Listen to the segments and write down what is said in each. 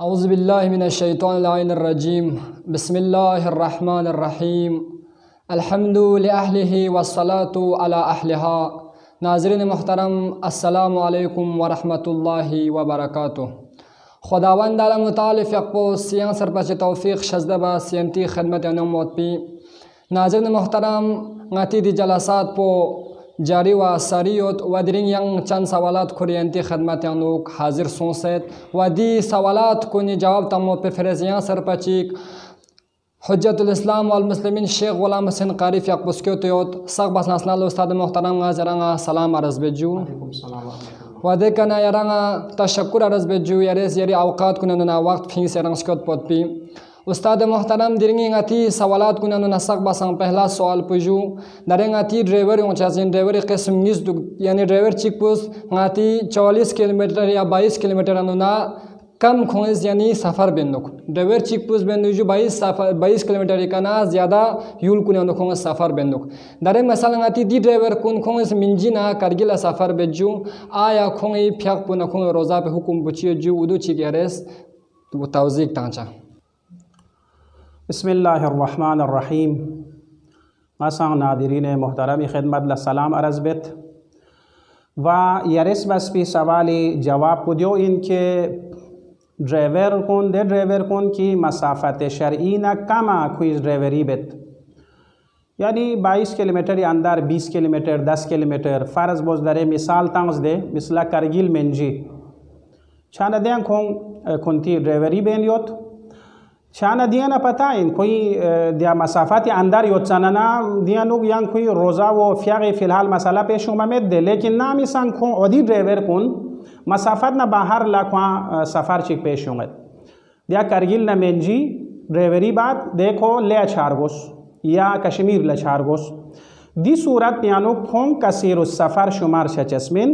औज़ुबिल्लाहिमिनश्शैतानिर्रजीम बिस्मिल्लाहिर्रहमानिर्रहीम अल्हम्दुलिल्लाहि वस्सलातु अला अहलिहा। नाज़रीन मोहतरम, अस्सलामु अलैकुम वरहमतुल्लाहि वबरकातुह। खुदावंद आलम मुतालिफ यक़्पो सियां सरपच तौफ़ीक़ शज़दबा सियंती खिदमत नमोत पी। नाज़रीन मोहतरम, ngati di जलसात पो जारी व सरियत व दिरिंग यंग चंद सवालात खुरियंती खदमत यांग हाजिर सोंसेत व दी सवालात को जवाब तमो पे फरेजियाँ सरपचिक हुज्जतुल इस्लाम वल मुस्लिमीन शेख गुलाम हुसैन क़ारी फ़िक़्ह तोत सक बस नस्नाल उस्ताद मोहतरम गाजरंगा सलाम अर्ज़ बेजू व देखना यरंगा तशक्कुर अर्ज़ बेजू यरेस यरी औक़ात कुनना वक्त फिंग से रंग स्कोत पोतपी उस्ताद मोहतरम दिरिंगी ngati सवालात कुननु नसक बसंग पहला सवाल पुजू दरे ngati ड्राइवर उचाजिन ड्राइवर किस्म निस यानी ड्राइवर चिकपुस ngati 44 किलोमीटर या 22 किलोमीटर अनुना कम खोज यानी सफ़र बेनुक ड्राइवर चिकपुस बेनुजू 22 किलोमीटर का ना ज़्यादा यूल कुननु खोज सफ़र बेनुक दरे मसल ngati दी ड्राइवर कुन खोज मिंजिना करगिला सफ़र बेजू आया खोई फ्याक पुन खोज रोज़ा पे हुकुम बुचियो जू उदू चिगेरेस वो तौज़ीक तांचा। बिस्मिल्लाहिर्रहमानिर्रहीम। मसां नादिरीन मोहतरम खिदमत ला सलाम अर्ज़ बेत व यरिस बस भी सवाली जवाब पुदियो इनके ड्राइवर कौन की मसाफ़त शरई न कमा खुई ड्राइवरी बेत यानी 22 किलोमीटर या अंदर 20 किलोमीटर 10 किलोमीटर फ़र्ज़ बोझ दरे मिसाल तंज दे मिसला करगिल मेंजी छाना दें खुनती ड्राइवरी बेन योत शाना दिया ना पता इन कोई दिया मसाफ़ात अंदर योत्सना दिया नुक yang कोई रोज़ा वो फ़ियागे फ़िलहाल मसाला पेश में दे लेकिन ना मिसान खो ओदी ड्राइवर कौन मसाफ़ात ना बाहर लाखवा सफ़र चिक पेश होंगे दिया करगिल ना मेंजी ड्राइवरी बात देखो ले चारगोस या कश्मीर ले चारगोस दी सूरत पियानो खों कसीर सफ़र शुमार शचस्मिन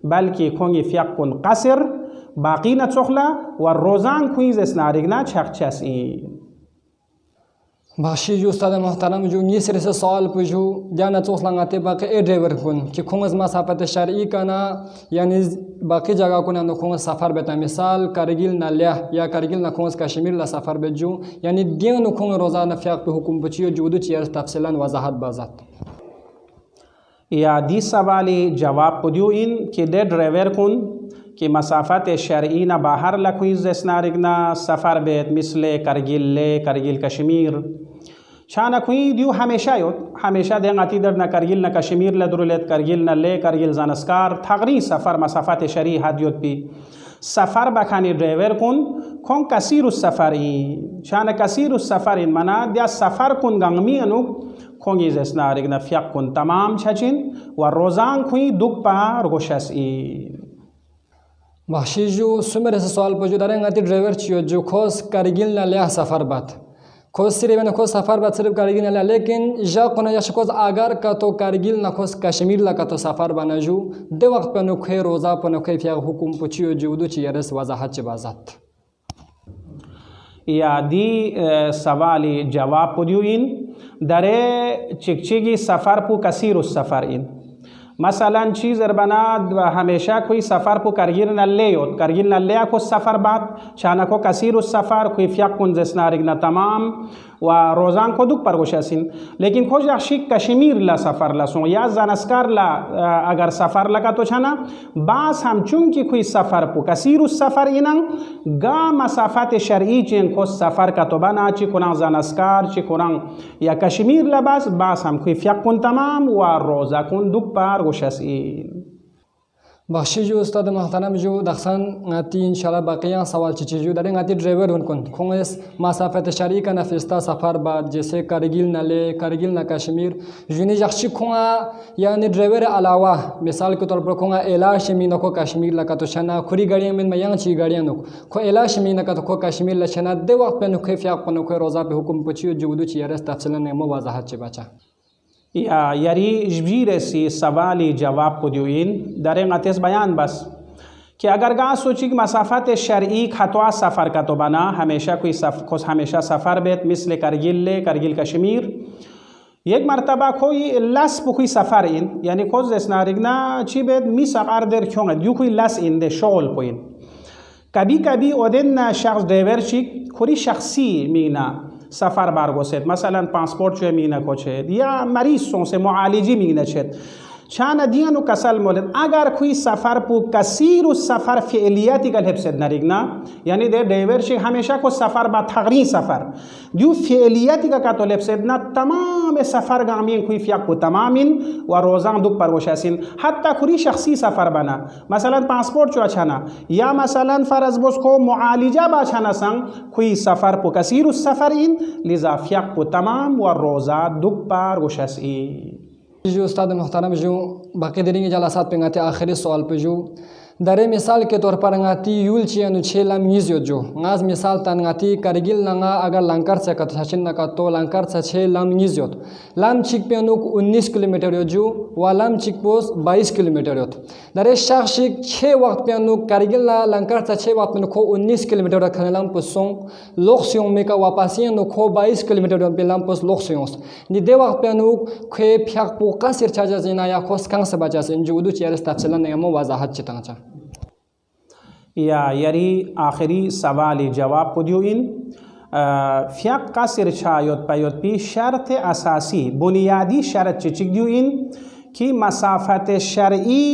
बल्कि खोंगी फ़ियाक कौन कसर बाकी न चोखला व रोज़ान खुईज़ स्नारिगना छक्चसी भाषी जो उस्ताद मोहतरम जो नीसरे से सवाल पूछू जाना चोखलांगाते बाकी ए ड्राइवर कुन कि खोंगस मसाफ़त शरई का ना यानी बाकी जगह को ना खोंगस सफ़र बेता मिसाल करगिल ना लिया या करगिल ना खोंगस कश्मीर ला सफ़र बेजू यानी दियो न खोंग रोज़ा न फ़ियाक पे हुकुम पुछियो जूदू चीयर तफसीलन वजाहत बाज़ात या दी सवाली जवाब पुदियो इन कि दे ड्राइवर कुन कि मसाफ़त शरई ना बाहर लखुईज़ स्नारिगना सफ़र बेत मिसले करगिल कश्मीर शाना खुई दियो हमेशा देंगाती दर न करगिल न कश्मीर लदरुलेत करगिल न ले करगिल जानस्कार थगरी सफ़र मसाफ़त शरई हादियोत पी सफ़र बखानी ड्राइवर कुन खों कसीर सफ़र शाना कसीर सफ़र इन मना दिया सफ़र कुन गंगमी अनुक खोंगीज़ स्नारिगना फ़ियाक कुन तमाम छचिन व रोज़ान खुई दुख पार गोशस भाषी जो सुमेर से सवाल पूछो दरे ngati ड्राइवर चियो जो खोस करगिल न लिया सफ़र बात खोस सिर्फ न खोस सफ़र बात सिर्फ करगिल न लिया लेकिन जा कोना या खोस आगर का तो करगिल न खोस कश्मीर ला का तो सफ़र बना जो दे वक्त पे न खे रोज़ा पे न खे फिया हुकुम पूछियो जो उदू चियरस वजाहत बाज़ात या दी सवाली जवाब पुदियो इन दरे चिकचिगी सफ़र पु कसीर सफ़र इन मसलन चीज़ बना हमेशा कोई सफ़र को करगिल न ले को सफ़र बात शाना को कसीर सफ़र कोई फ़ियाक कुन जस्नारिगना तमाम व रोज़ान को दुख पर गोशसिन लेकिन खोज अशिक कश्मीर ला सफ़र लसों या जानस्कार ला अगर सफ़र लगा तो छना बास हम चूँकि कोई सफ़र पु कसीर सफ़र इनंग गा मसाफ़त शरई चें को सफ़र का तो बना ची कुना जानस्कार ची कुना या कश्मीर ला बास हम कोई फ़ियाक कुन तमाम व रोज़ा कुन दुख पर बख्शी जो उस्ताद मोहतरम जो दखसन ngati इंशाल्लाह बाकियां सवाल चीज़ दरे ngati ड्राइवर उनको खोंगस मसाफ़त शरई का नफिस्ता सफ़र बाद जैसे करगिल न ले करगिल न कश्मीर यूनी जख्शी खोंगा यानी ड्राइवर अलावा मिसाल के तौर पर खोंगा एला शमीन को कश्मीर ला का तो छना खुरी गाड़ियाँ में यंग ची गाड़ियाँ नो खो एला शमीन का तो खो कश्मीर ला छना दे वक्त पे नुखे फ़ियाक पे नुखे रोज़ा पे हुकुम पुछियो जुदू चियरस तफसीलन नेमो वजाहत चे बचा या यरी इजबीर सी सवाली जवाब पुदियो इन दरे ngatiस बयान बस कि अगर गा सोची कि मसाफ़त शरई खतवा सफ़र का तो बना हमेशा हमेशा सफ़र बेत मिसले करगिल कश्मीर एक मरतबा कोई लस पुखी सफ़र इन यानी खोज स्नारिगना ची बेत मिस अकार देर क्यों दू कोई लस इन दे शोल पोइन कभी कभी ओदेन शख्स ड्राइवर चिक खुरी शख्सी मीना सफ़र बारगोसेत मसलन पासपोर्ट चो मीना कोचेत या मरीजों से मुआलिजी मीना चेत शान दियानु कसल मोलत अगर कोई सफ़र पु कसीर उस सफ़र फ़ेलियती कल हिफ्सद नरिगना यानी दे ड्राइवर से हमेशा को सफ़र बा थगरी सफ़र जो फ़ेलियती का तो हिफ्सद ना तमाम सफ़र गामीन कोई फ़ियाक पु तमामिन व रोज़ान दुख पर वशासिन हत्ता खुरी शख्सी सफ़र बना मसलन पासपोर्ट चो अछाना या मसलन फ़रज़ बोस को मुआलिजा बाछाना संग कोई सफ़र पु कसीर उस सफ़र इन लिज़ा फ़ियाक पु तमाम व रोज़ा दुख पर वशासिन। जो उस्ताद मोहतरम जो बाकी देरी के जलासात पे गाते आखिरी सवाल पे जो दरे मिसाल के तौर पर गाती यूल चियनु छे लम यीज़ जो गाज मिसाल तन गाती करगिल नंगा अगर लंकर से कत सचिन नका तो लंकर से छे लम यीज़ योत लम चिक पे अनुक 19 किलोमीटर यो जो व लम चिक पोस 22 किलोमीटर योत दरे शाखिक 6 वक्त पे अनुक करगिल ना लंकर से 6 वक्त में खो 19 किलोमीटर रखने लम पुसों लोक सियों में का वापसी अनुक खो 22 किलोमीटर पे लम पुस लोक सियों नि दे वक्त पे अनुक खे फ्याक पो का सिर चाजा जिना या खोस कांग से बचा से जो उदु चेरस तफसीलन ने मो वजाहत चितांचा या यरी आखिरी सवाल जवाब पुदियो इन फ़ियाक का सिरछा योत पायोत पी शर्त असासी बुनियादी शर्त चिचिक दियो इन कि मसाफत शरई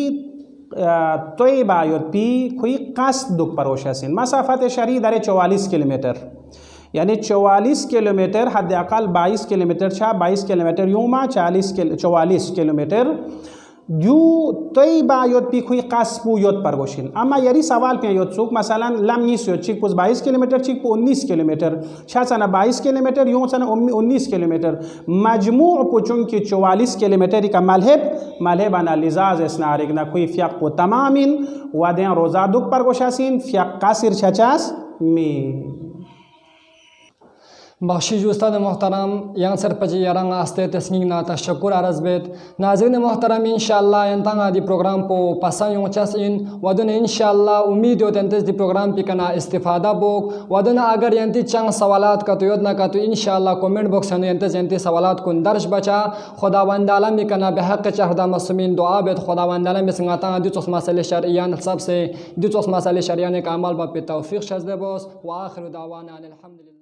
तोयबा योत पी कोई कस दुख परोशासिन मसाफत शरई दरे 44 किलोमीटर यानी 44 किलोमीटर हद अकल 22 किलोमीटर छा 22 किलोमीटर यूमा 44 किलोमीटर यू तय बा योत पी खुई कासपू योत परगोशिन अमा यरी सवाल पे योत सुक मसलन लमनीस योत चिक पुस 22 किलोमीटर चिक पु 19 किलोमीटर छासना 22 किलोमीटर यूं सना 19 किलोमीटर मजमू पुचुन की 44 किलोमीटर का मलहब अना लिजाज इसनारिगना कोई फ़ियाक पु तमामिन वादे रोज़ा दुख परगोशासिन फ़ियाक कासिर छचास में बख्शी जो उस्ताद मोहतरम yang serpaji yarang aste tesnging na tashakkur arazbet नाज़रीन मोहतरम इंशाअल्लाह यंतंगा दी प्रोग्राम पो पसंद यों चस इन वदन इंशाअल्लाह उम्मीद होते हैं दी प्रोग्राम पी कना इस्तिफादा बोक वदन अगर यंती चंग सवालात का तो योद ना का तो इंशाअल्लाह कमेंट बॉक्स में यंती सवालात को दर्ज बचा खुदावंद आलम में कना बेहक चहदा मसमीन दुआ बेत खुदावंद आलम में संगाता दी चोस मसले शरइयान सब से दी चोस मसले शरइयान का अमल पे तौफीक शज़ दे बोस व आखिर दावाना अल्हम्दुलिल्लाह।